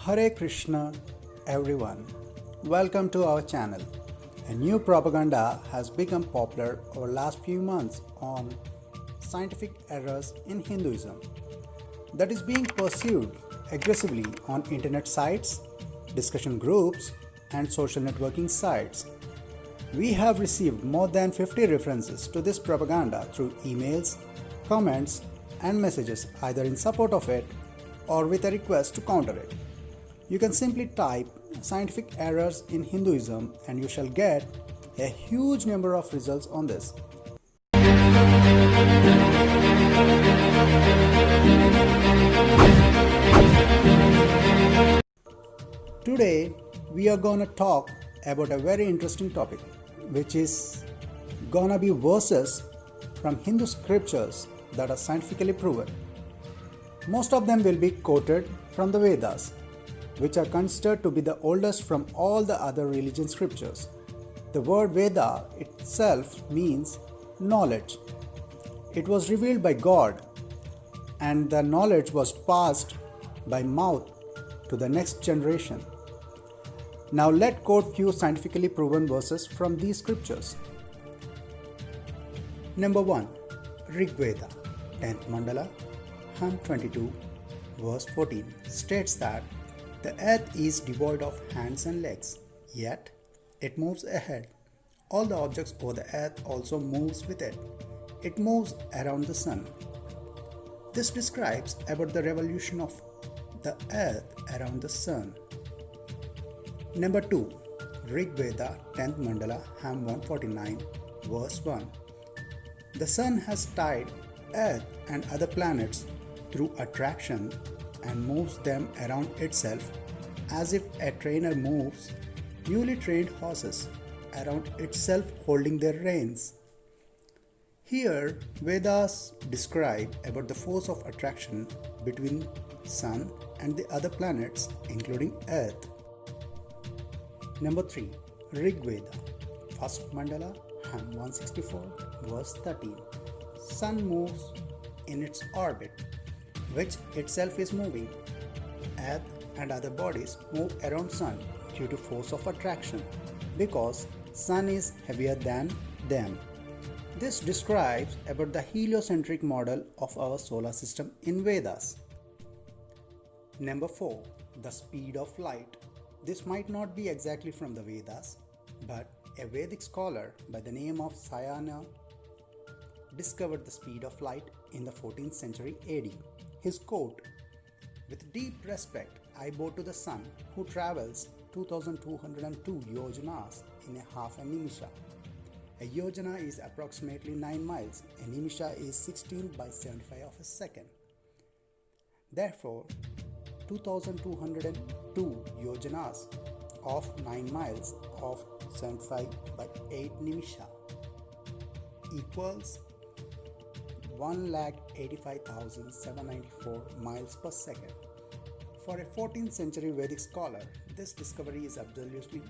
Hare Krishna everyone, welcome to our channel. A new propaganda has become popular over last few months on scientific errors in Hinduism that is being pursued aggressively on internet sites, discussion groups and social networking sites. We have received more than 50 references to this propaganda through emails, comments and messages either in support of it or with a request to counter it. You can simply type scientific errors in Hinduism and you shall get a huge number of results on this. Today we are gonna talk about a very interesting topic, which is gonna be verses from Hindu scriptures that are scientifically proven. Most of them will be quoted from the Vedas, which are considered to be the oldest from all the other religion scriptures. The word Veda itself means knowledge. It was revealed by God, and the knowledge was passed by mouth to the next generation. Now let's quote few scientifically proven verses from these scriptures. Number 1. Rig Veda, 10th Mandala, Hymn 22, verse 14 states that the earth is devoid of hands and legs, yet it moves ahead. All the objects over the earth also moves with it. It moves around the sun. This describes about the revolution of the earth around the sun. Number 2. Rig Veda, 10th Mandala, Hymn 149, verse 1. The sun has tied earth and other planets through attraction and moves them around itself as if a trainer moves newly trained horses around itself holding their reins. Here, Vedas describe about the force of attraction between sun and the other planets, including Earth. Number 3. Rig Veda, 1st Mandala, Hymn 164, verse 13. Sun moves in its orbit, which itself is moving. Earth and other bodies move around sun due to force of attraction because sun is heavier than them. This describes about the heliocentric model of our solar system in Vedas. Number 4. The speed of light. This might not be exactly from the Vedas, but a Vedic scholar by the name of Sayana discovered the speed of light in the 14th century AD. His quote, "With deep respect, I bow to the sun who travels 2202 yojanas in a half a nimisha." A yojana is approximately 9 miles. A nimisha is 16 by 75 of a second. Therefore, 2202 yojanas of 9 miles of 75 by 8 nimisha equals 1,85,794 miles per second. For a 14th century Vedic scholar, this discovery is absolutely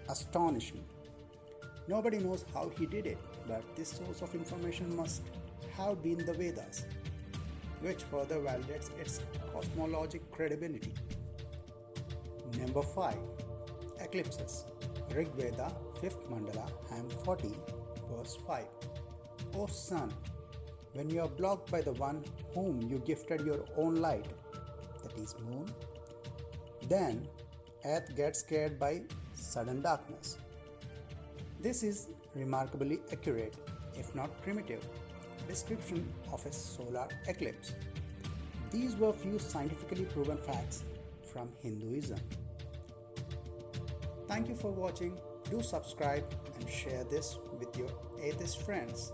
astonishing. Nobody knows how he did it, but this source of information must have been the Vedas, which further validates its cosmologic credibility. Number 5. Eclipses. Rig Veda, 5th Mandala, Hymn 40, verse 5. O sun, when you are blocked by the one whom you gifted your own light, that is moon, then earth gets scared by sudden darkness. This is remarkably accurate, if not primitive, description of a solar eclipse. These were few scientifically proven facts from Hinduism. Thank you for watching. Do subscribe and share this with your atheist friends.